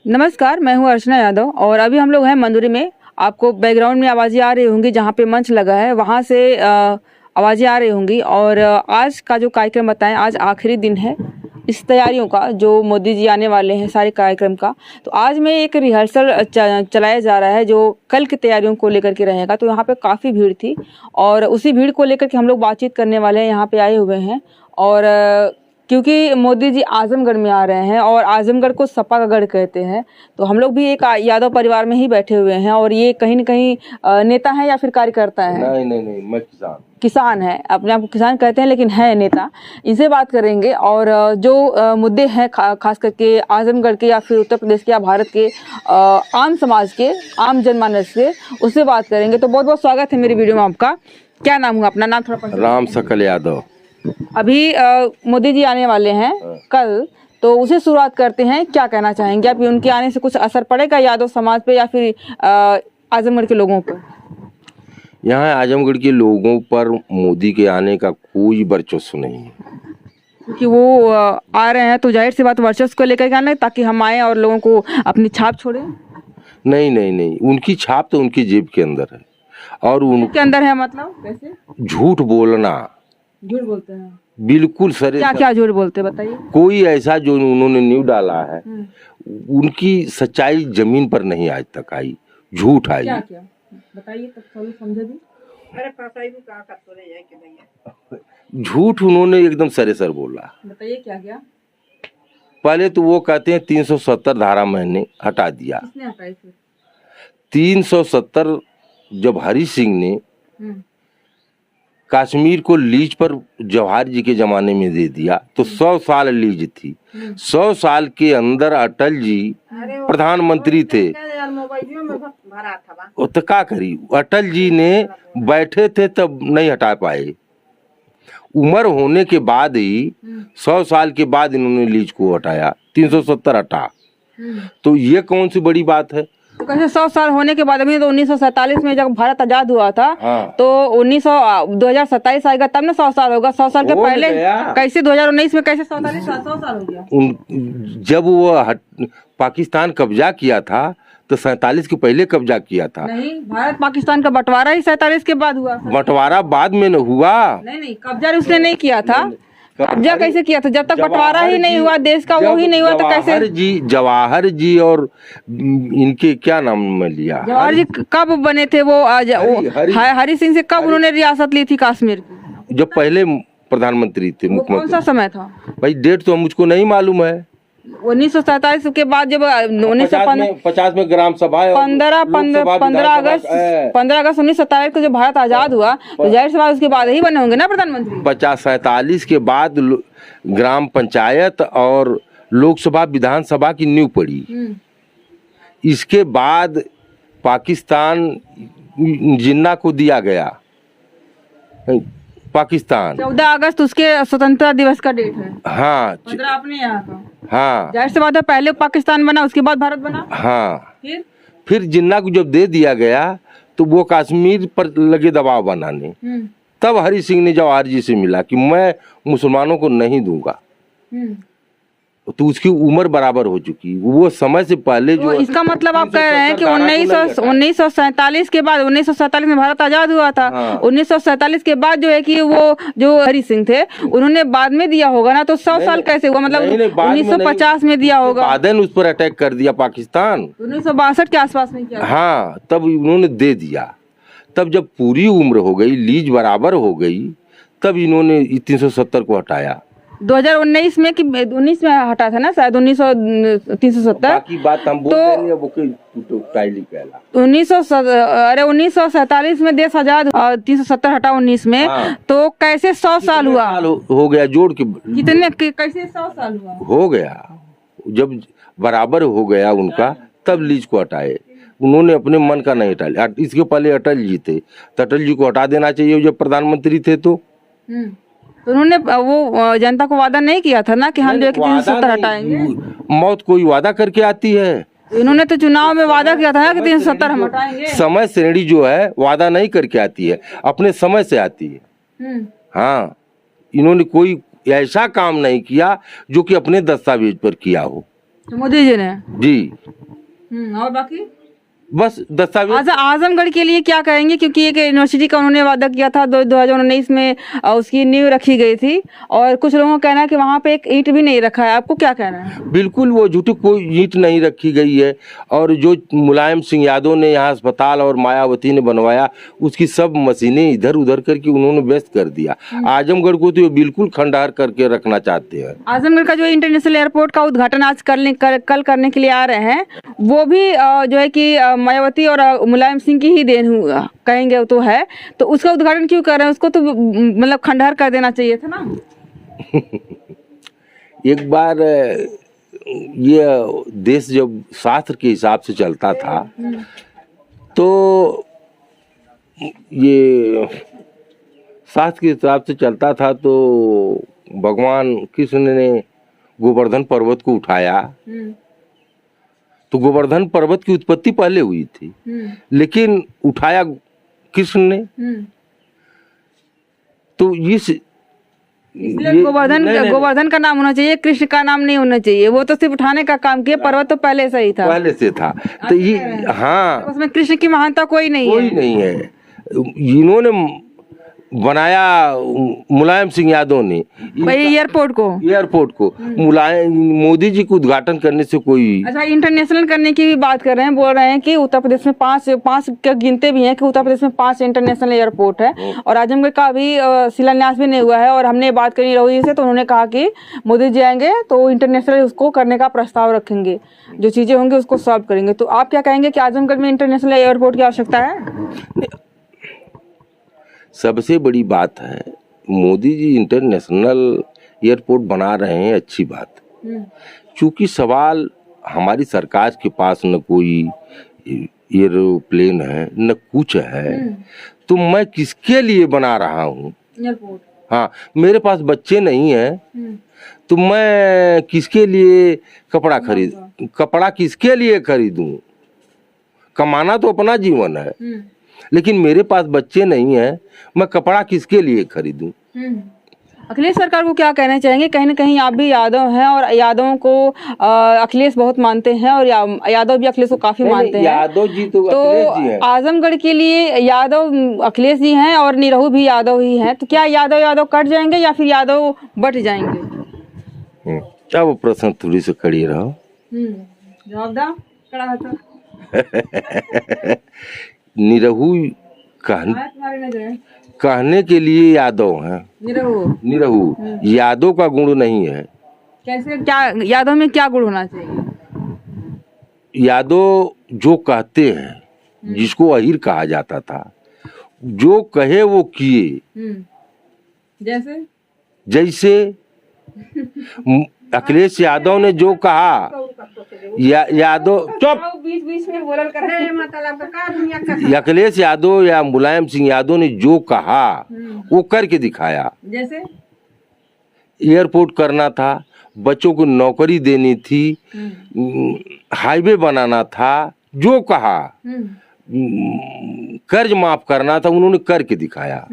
नमस्कार, मैं हूँ अर्चना यादव और अभी हम लोग हैं मंदुरी में। आपको बैकग्राउंड में आवाज़ें आ रही होंगी, जहाँ पे मंच लगा है वहाँ से आवाज़ें आ रही होंगी। और आज का जो कार्यक्रम बताएं, आज आखिरी दिन है इस तैयारियों का, जो मोदी जी आने वाले हैं सारे कार्यक्रम का। तो आज में एक रिहर्सल चलाया जा रहा है जो कल की तैयारियों को लेकर के रहेगा। तो यहाँ पे काफ़ी भीड़ थी और उसी भीड़ को लेकर के हम लोग बातचीत करने वाले हैं। यहाँ पे आए हुए हैं और क्योंकि मोदी जी आजमगढ़ में आ रहे हैं और आजमगढ़ को सपा का गढ़ कहते हैं, तो हम लोग भी एक यादव परिवार में ही बैठे हुए हैं। और ये कहीं न कहीं नेता हैं या फिर कार्यकर्ता हैं? नहीं, मैं किसान है, अपने आप को किसान कहते हैं लेकिन है नेता। इनसे बात करेंगे और जो मुद्दे हैं खास करके आजमगढ़ के या फिर उत्तर प्रदेश के या भारत के आम समाज के, आम जनमानस के, उससे बात करेंगे। तो बहुत बहुत स्वागत है मेरी वीडियो में आपका। क्या नाम हुआ अपना? नाम थोड़ा राम सकल यादव। अभी मोदी जी आने वाले हैं कल, तो उसे शुरुआत करते हैं। क्या कहना चाहेंगे आप? उनके आने से कुछ असर पड़ेगा यादव समाज पे या फिर आजमगढ़ के लोगों पर? यहाँ आजमगढ़ के लोगों पर मोदी के आने का कोई वर्चस्व नहीं है, क्योंकि वो आ रहे हैं तो जाहिर सी बात वर्चस्व को लेकर के आना है, ताकि हम आए और लोगों को अपनी छाप छोड़े। नहीं, उनकी छाप तो उनकी जेब के अंदर है। और उनके अंदर है मतलब कैसे? झूठ बोलना। झूठ बोलते हैं? बिल्कुल सर। क्या झूठ बोलते हैं बताइए। कोई ऐसा जो उन्होंने न्यूज़ डाला है, उनकी सच्चाई जमीन पर नहीं आज तक आई, झूठ आई। क्या बताइए तब थोड़ी समझे भी। अरे झूठ उन्होंने एकदम सरेसर बोला। बताइए क्या? पहले तो वो कहते हैं 370 धारा मैंने हटा दिया। किसने हटाई फिर? 370 जब हरि सिंह ने कश्मीर को लीज पर जवाहर जी के जमाने में दे दिया, तो 100 साल लीज थी। 100 साल के अंदर अटल जी प्रधानमंत्री थे। तो क्या करी, अटल जी ने बैठे थे तब नहीं हटा पाए। उम्र होने के बाद ही 100 साल के बाद इन्होंने लीज को हटाया, 370 हटा। तो ये कौन सी बड़ी बात है? तो कैसे 100 साल होने के बाद? अभी तो 1947 में जब भारत आजाद हुआ था, तो 2027 आएगा तब ना 100 साल होगा। 100 साल के पहले कैसे 2019 में कैसे 100 साल हो गया? जब वो पाकिस्तान कब्जा किया था तो 47 के पहले कब्जा किया था। नहीं, भारत पाकिस्तान का बंटवारा ही 47 के बाद हुआ। बंटवारा बाद में न हुआ। नहीं, कब्जा उसने नहीं किया था। कब्जा कैसे किया था? जब तक बंटवारा ही नहीं हुआ देश का, वो ही नहीं हुआ तो कैसे? जवाहर जी और इनके क्या नाम में लिया, जवाहर जी कब बने थे? वो हरि सिंह से कब उन्होंने रियासत ली थी कश्मीर की? जब पहले प्रधानमंत्री थे, मुख्यमंत्री। कौन सा समय था भाई? डेट तो मुझको नहीं मालूम है। 1947 के बाद जब 1950 में ग्राम सभा, 15 अगस्त 1947 को जब भारत आजाद हुआ, तो जाहिर सी बात उसके बाद ही बने होंगे ना प्रधानमंत्री। 47 के बाद ग्राम पंचायत और लोकसभा विधानसभा की नींव पड़ी। इसके बाद पाकिस्तान जिन्ना को दिया गया। पाकिस्तान 14 अगस्त उसके स्वतंत्रता दिवस का डेट है। हाँ, 15 अपने यहाँ का। हाँ, जाहिर सी बात है पहले पाकिस्तान बना, उसके बाद भारत बना। हाँ, फिर जिन्ना को जब दे दिया गया तो वो कश्मीर पर लगे दबाव बनाने। तब हरि सिंह ने जवाहर जी से मिला कि मैं मुसलमानों को नहीं दूंगा। तो उसकी उम्र बराबर हो चुकी, वो समय से पहले जो। इसका मतलब आप कह रहे हैं कि 1947 के बाद, 1947 में भारत आजाद हुआ था। 1947 के बाद जो है कि वो जो हरि सिंह थे उन्होंने बाद में दिया होगा ना, तो 100 साल कैसे हुआ? मतलब 1950 में दिया होगा। बादन उस पर अटैक कर दिया पाकिस्तान, 1962 के आसपास में किया। हाँ, तब उन्होंने दे दिया। तब जब पूरी उम्र हो गई, लीज बराबर हो गई, तब इन्होंने 370 को हटाया। 2019 में कि 19 में हटा था ना शायद, 370। बाकी बात हम बोल रहे हैं, वो तो 1947 में देश आजाद, 370 हटा 19 में। तो कैसे 100 साल हुआ? हो गया जोड़ के। कितने कैसे 100 साल हुआ? हो गया, जब बराबर हो गया उनका, तब लीज को हटाए। उन्होंने अपने मन का नहीं हटाया। इसके पहले अटल जी थे, तो अटल जी को हटा देना चाहिए जब प्रधानमंत्री थे। तो उन्होंने वो जनता को वादा नहीं किया था ना कि हम जो 370 हटाएंगे? मौत कोई वादा करके आती है? इन्होंने तो चुनाव में वादा किया था कि 370 हम हटाएंगे। समय श्रेणी जो है वादा नहीं करके आती है, अपने समय से आती है। हाँ, इन्होंने कोई ऐसा काम नहीं किया जो कि अपने दस्तावेज पर किया हो। मोदी जी ने। जी, और बाकी बस दस्तावेज। अच्छा, आजमगढ़ के लिए क्या कहेंगे, क्योंकि एक यूनिवर्सिटी का उन्होंने वादा किया था 2019 में, उसकी नींव रखी गई थी और कुछ लोगों का कहना है कि वहाँ पे एक ईंट भी नहीं रखा है। आपको क्या कहना है? बिल्कुल वो झूठी कोई ईंट नहीं रखी गई है। और जो मुलायम सिंह यादव ने यहाँ अस्पताल और मायावती ने बनवाया, उसकी सब मशीनें इधर उधर करके उन्होंने व्यस्त कर दिया। आजमगढ़ को तो ये बिल्कुल खंडहर करके रखना चाहते हैं। आजमगढ़ का जो इंटरनेशनल एयरपोर्ट का उद्घाटन आज कल करने के लिए आ रहे हैं, वो भी जो है कि मायावती और मुलायम सिंह की ही देन कहेंगे तो है, तो उसका उद्घाटन क्यों कर रहे हैं? उसको तो मतलब खंडहर कर देना चाहिए था ना। एक बार ये देश जब शास्त्र के हिसाब से चलता था, तो ये शास्त्र के हिसाब से चलता था, तो भगवान कृष्ण ने गोवर्धन पर्वत को उठाया। तो गोवर्धन पर्वत की उत्पत्ति पहले हुई थी, लेकिन उठाया कृष्ण ने। तो इसलिए गोवर्धन का नाम होना चाहिए, कृष्ण का नाम नहीं होना चाहिए। वो तो सिर्फ उठाने का काम किया, पर्वत तो पहले से ही था। पहले से था। तो ये हाँ, उसमें कृष्ण की महानता कोई नहीं है। इन्होंने बनाया मुलायम सिंह यादव ने भाई एयरपोर्ट को मुलायम मोदी जी को उद्घाटन करने से कोई। अच्छा, इंटरनेशनल करने की भी बात कर रहे हैं, बोल रहे हैं कि उत्तर प्रदेश में पांच गिनते भी हैं कि उत्तर प्रदेश में 5 इंटरनेशनल एयरपोर्ट है और आजमगढ़ का अभी शिलान्यास भी नहीं हुआ है। और हमने बात करी राहुल जी से, तो उन्होंने कहा कि मोदी जी आएंगे तो इंटरनेशनल उसको करने का प्रस्ताव रखेंगे, जो चीजें होंगी उसको सॉल्व करेंगे। तो आप क्या कहेंगे कि आजमगढ़ में इंटरनेशनल एयरपोर्ट की आवश्यकता है? सबसे बड़ी बात है, मोदी जी इंटरनेशनल एयरपोर्ट बना रहे हैं, अच्छी बात। क्योंकि सवाल हमारी सरकार के पास न कोई एयरप्लेन है न कुछ है, तो मैं किसके लिए बना रहा हूँ एयरपोर्ट? हाँ, मेरे पास बच्चे नहीं हैं, तो मैं किसके लिए कपड़ा किसके लिए खरीदूं? कमाना तो अपना जीवन है, लेकिन मेरे पास बच्चे नहीं हैं, मैं कपड़ा किसके लिए खरीदूं? अखिलेश सरकार को क्या कहना चाहेंगे? कहीं ना कहीं आप भी यादव हैं और यादवों को अखिलेश बहुत मानते हैं और यादव भी अखिलेश को काफी मानते हैं। यादव जी तो अखिलेश जी हैं। आजमगढ़ के लिए यादव अखिलेश जी हैं और निरहू भी यादव ही हैं, तो क्या यादव कट जाएंगे या फिर यादव बट जाएंगे? क्या वो प्रश्न थोड़ी से खड़ी रहो। जवाब दो, कड़ा हाथ। निरहू कहने के लिए यादव हैं। निरहू यादव का गुण नहीं है। कैसे? क्या यादव में क्या गुण होना चाहिए? यादव जो कहते हैं, जिसको अहीर कहा जाता था, जो कहे वो किए। जैसे अखिलेश यादव ने जो कहा, यादव चुप, बीच में बोलल कर रहे हैं, मतलब अखिलेश यादव या मुलायम सिंह यादव ने जो कहा वो करके दिखाया। जैसे एयरपोर्ट करना था, बच्चों को नौकरी देनी थी, हाईवे बनाना था, जो कहा, कर्ज माफ करना था, उन्होंने करके दिखाया।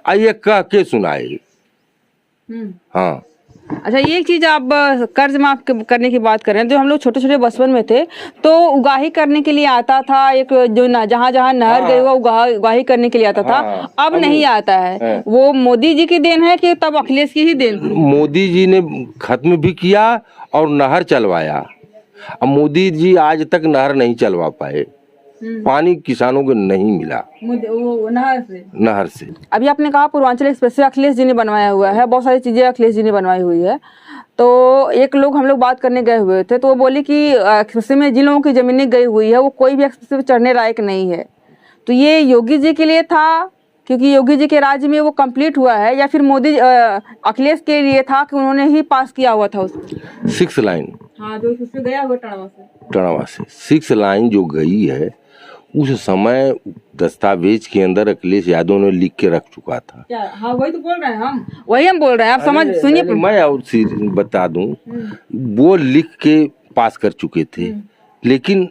आइए कह के सुनाए। हाँ, अच्छा, ये चीज आप कर्ज माफ करने की बात कर रहे हैं। जो हम लोग छोटे छोटे बचपन में थे तो उगाही करने के लिए आता था, एक जो जहाँ जहाँ नहर गई हुआ उगाही करने के लिए आता था। अब नहीं आता है। वो मोदी जी की देन है कि तब अखिलेश की ही देन? मोदी जी ने खत्म भी किया और नहर चलवाया। अब मोदी जी आज तक नहर नहीं चलवा पाए, पानी किसानों को नहीं मिला नहर से। अभी आपने कहा पूर्वांचल एक्सप्रेस अखिलेश जी ने बनवाया हुआ है, बहुत सारी चीजें अखिलेश जी ने बनवाई हुई है। तो एक लोग हम लोग बात करने गए हुए थे, तो वो बोले कि एक्सप्रेस में जिन लोगों की जमीनें गई हुई है वो कोई भी एक्सप्रेस में चढ़ने लायक नहीं है। तो ये योगी जी के लिए था क्योंकि योगी जी के राज्य में वो कंप्लीट हुआ है, या फिर मोदी अखिलेश के लिए था कि उन्होंने ही पास किया हुआ था उसको? 6 लाइन, हाँ, जो उससे गया हुआ टड़वा से 6 लाइन जो गई है, उस समय दस्तावेज के अंदर अखिलेश यादव ने लिख के रख चुका था। क्या? हाँ, वही तो बोल रहे हैं हम, वही हम बोल रहे हैं, आप समझ सुनिए। मैं और बता दूं, वो लिख के पास कर चुके थे, लेकिन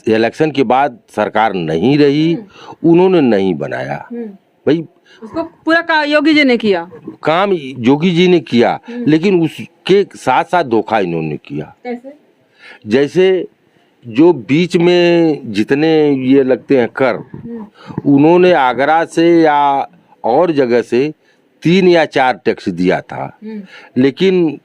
इलेक्शन के बाद सरकार नहीं रही, उन्होंने नहीं बनाया। भाई उसको पूरा योगी जी ने किया, काम योगी जी ने किया, लेकिन उसके साथ साथ धोखा इन्होंने किया। कैसे? जैसे जो बीच में जितने ये लगते हैं कर, उन्होंने आगरा से या और जगह से 3 या 4 टैक्स दिया था, लेकिन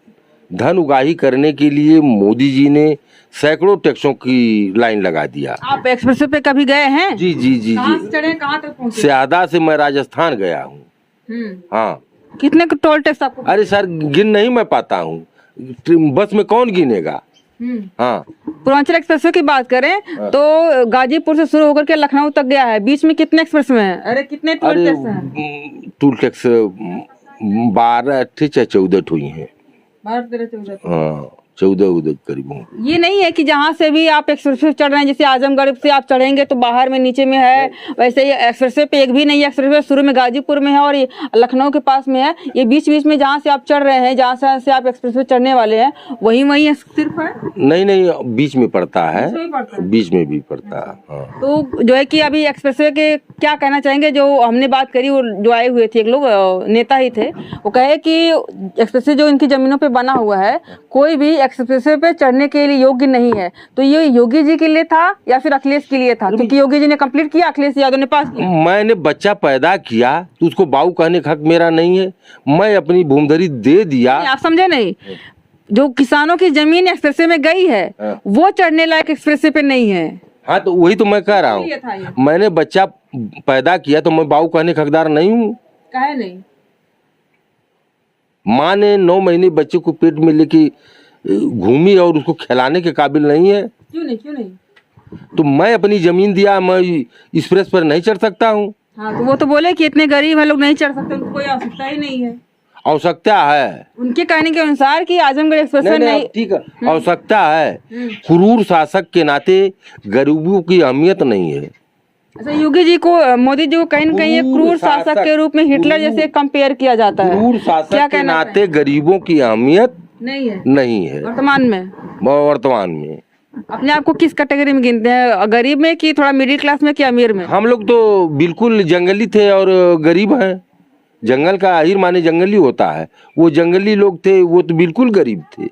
धन उगाही करने के लिए मोदी जी ने सैकड़ों टैक्सों की लाइन लगा दिया। आप एक्सप्रेस पे कभी गए हैं? जी जी जी कहाँ जी, से चढ़े, कहाँ तक पहुँचे? स्यादा से मैं राजस्थान गया हूँ। हाँ, कितने टोल टैक्स आपको? अरे सर गिन नहीं मैं पाता हूँ, बस में कौन गिनेगा। हाँ, पूर्वांचल एक्सप्रेस की बात करें तो गाजीपुर से शुरू होकर के लखनऊ तक गया है, बीच में कितने एक्सप्रेस में है? अरे कितने टोल अरे टैक्स हैं? टोल टैक्स 12 या 14 हुई हैं। 12, 13, 14। हाँ, 14 करीब होंगे। ये नहीं है कि जहाँ से भी आप एक्सप्रेस पे चढ़ रहे हैं, जैसे आजमगढ़ से आप चढ़ेंगे तो बाहर में नीचे में है, वैसे ही एक्सप्रेस पे एक भी नहीं है। एक्सप्रेस शुरू में गाजीपुर में है और ये लखनऊ के पास में है। ये बीच बीच में जहाँ से आप चढ़ रहे हैं, जहाँ से आप एक्सप्रेस पे चढ़ने वाले हैं, वही सिर्फ है? नहीं नहीं, बीच में पड़ता है, बीच में ही पड़ता है। बीच में भी पड़ता है। हाँ। तो जो है कि अभी एक्सप्रेस के क्या कहना चाहेंगे? जो हमने बात करी, वो जो आए हुए थे एक लोग नेता ही थे, वो कहे कि एक्सप्रेस जो इनकी जमीनों पे बना हुआ है, कोई भी एक्सप्रेस पे चढ़ने के लिए योग्य नहीं है। तो ये योगी जी के लिए था या फिर अखिलेश के लिए था? क्योंकि योगी जी ने कंप्लीट किया, अखिलेश यादव ने पास किया। मैंने बच्चा पैदा किया तो उसको बाऊ कहने का हक मेरा नहीं है? मैं अपनी भूमधरी दे दिया। आप समझे नहीं? जो किसानों की जमीन एक्सप्रेस में गई है, वो चढ़ने लायक एक्सप्रेस पे नहीं है। हाँ, तो वही तो मैं कह रहा हूँ, मैंने बच्चा पैदा किया तो मैं बाऊ कहने का हकदार नहीं हूँ? काहे नहीं? माँ ने 9 महीने बच्चे को पेट में लेके घूमी और उसको खिलाने के काबिल नहीं है? क्यों नहीं? तो मैं अपनी जमीन दिया, मैं एक्सप्रेस पर नहीं चढ़ सकता हूँ? हाँ, तो वो तो बोले कि इतने गरीब है लोग नहीं चढ़ सकते, उनको कोई आवश्यकता ही नहीं है। आवश्यकता है उनके कहने के अनुसार कि आजमगढ़ एक्सप्रेस नहीं। ठीक है, आवश्यकता है। क्रूर शासक के नाते गरीबों की अहमियत नहीं है। अच्छा, योगी जी को, मोदी जी को कहीं न कहीं क्रूर शासक के रूप में हिटलर जैसे कंपेयर किया जाता है। क्रूर शासक के नाते गरीबों की अहमियत नहीं है वर्तमान में। अपने आप को किस कैटेगरी में गिनते हैं? गरीब में कि थोड़ा मिडिल क्लास में कि अमीर में? हम लोग तो बिल्कुल जंगली थे और गरीब हैं। जंगल का आहिर माने जंगली होता है, वो जंगली लोग थे, वो तो बिल्कुल गरीब थे।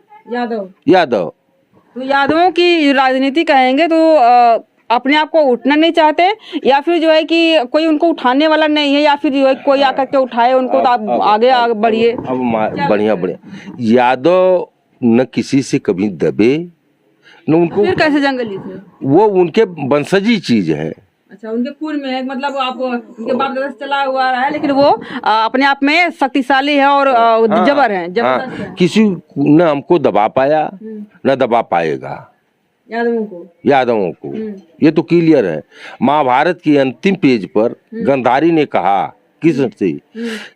यादव तो यादवों की राजनीति कहेंगे तो अपने आप को उठना नहीं चाहते, या फिर जो है कि कोई उनको उठाने वाला नहीं है, या फिर जो है कोई आकर के उठाए उनको तो आप आगे बढ़िए। अब बढ़िया यादव न किसी से कभी दबे न उनको। फिर कैसे जंगली थे? वो उनके वंशजी चीज है। अच्छा, उनके पूर्व में है, मतलब आप उनके बाप दादा से चला हुआ रहा है, लेकिन वो अपने आप में शक्तिशाली है और जबर है, जबरदस्त है। किसी न हमको दबा पाया न दबा पाएगा यादवों को। ये तो क्लियर है। महाभारत के अंतिम पेज पर गांधारी ने कहा कृष्ण से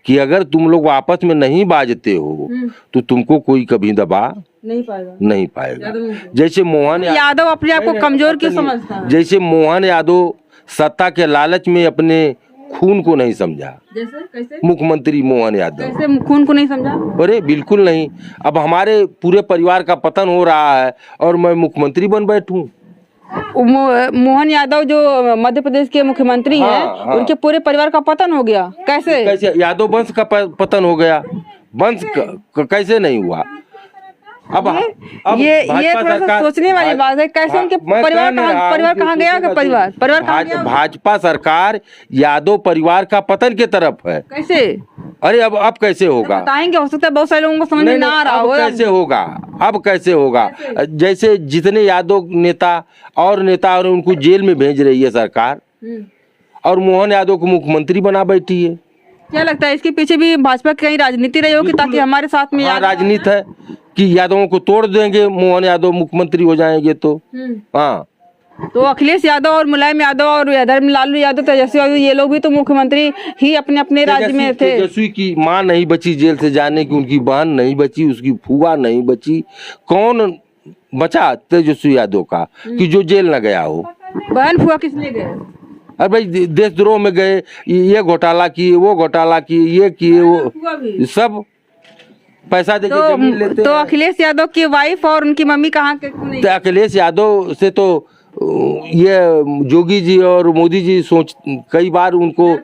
कि अगर तुम लोग आपस में नहीं बाजते हो तो तुमको कोई कभी दबा नहीं पाएगा। जैसे मोहन यादव अपने आप को कमजोर क्यों समझता है? जैसे मोहन यादव सत्ता के लालच में अपने खून को नहीं समझा। कैसे? मुख्यमंत्री मोहन यादव कैसे खून को नहीं समझा? अरे बिल्कुल नहीं। अब हमारे पूरे परिवार का पतन हो रहा है और मैं मुख्यमंत्री बन बैठूं। मोहन यादव जो मध्य प्रदेश के मुख्यमंत्री हैं, उनके पूरे परिवार का पतन हो गया। कैसे? यादव वंश का पतन हो गया। वंश कैसे नहीं हुआ? अब ये थोड़ा सा सोचने वाली बात है। कैसे उनके परिवार कहाँ गया? परिवार कहाँ गया? भाजपा सरकार यादव परिवार का पतन के तरफ है। कैसे? अरे अब कैसे होगा बताएंगे? हो सकता है बहुत सारे लोगों को समझ में ना आ रहा हो। कैसे होगा? जैसे जितने यादव नेता और उनको जेल में भेज रही है सरकार, और मोहन यादव को मुख्यमंत्री बना बैठी है। क्या लगता है इसके पीछे भी भाजपा की कहीं राजनीति रही होगी, ताकि हमारे साथ में राजनीति है कि यादवों को तोड़ देंगे, मोहन यादव मुख्यमंत्री हो जाएंगे तो। हाँ, तो अखिलेश यादव और मुलायम यादव और लालू यादव, तेजस्वी यादव, ये लोग भी तो मुख्यमंत्री ही अपने राज्य में थे। तेजस्वी की माँ नहीं बची जेल से जाने की, उनकी बहन नहीं बची, उसकी फूफा नहीं बची। कौन बचा तेजस्वी यादव का कि जो जेल न गया हो? बहन फूफा किस लिए गए? अरे भाई देशद्रोह में गए, ये घोटाला किए, वो घोटाला किए, ये किए, वो सब पैसा देके जमीन लेते। तो अखिलेश यादव की वाइफ और उनकी मम्मी कहाँ के? तो अखिलेश यादव से तो ये जोगी जी और मोदी जी कई बार उनको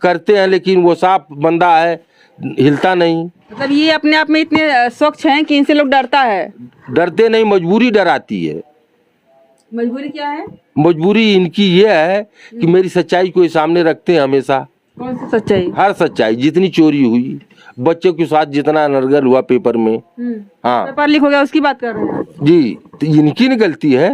करते हैं, लेकिन वो साफ बंदा है, हिलता नहीं। मतलब ये अपने आप में इतने स्वच्छ हैं कि इनसे लोग डरता है? डरते नहीं, मजबूरी डराती है। मजबूरी क्या है? मजबूरी इनकी ये है कि मेरी सच्चाई को ये सामने रखते हैं हमेशा। कौन सी सच्चाई? हर सच्चाई, जितनी चोरी हुई, बच्चों के साथ जितना अनर्गल हुआ पेपर में। हाँ पेपर लीक हो गया उसकी बात कर रहे हैं आप? जी, तो इनकी न गलती है।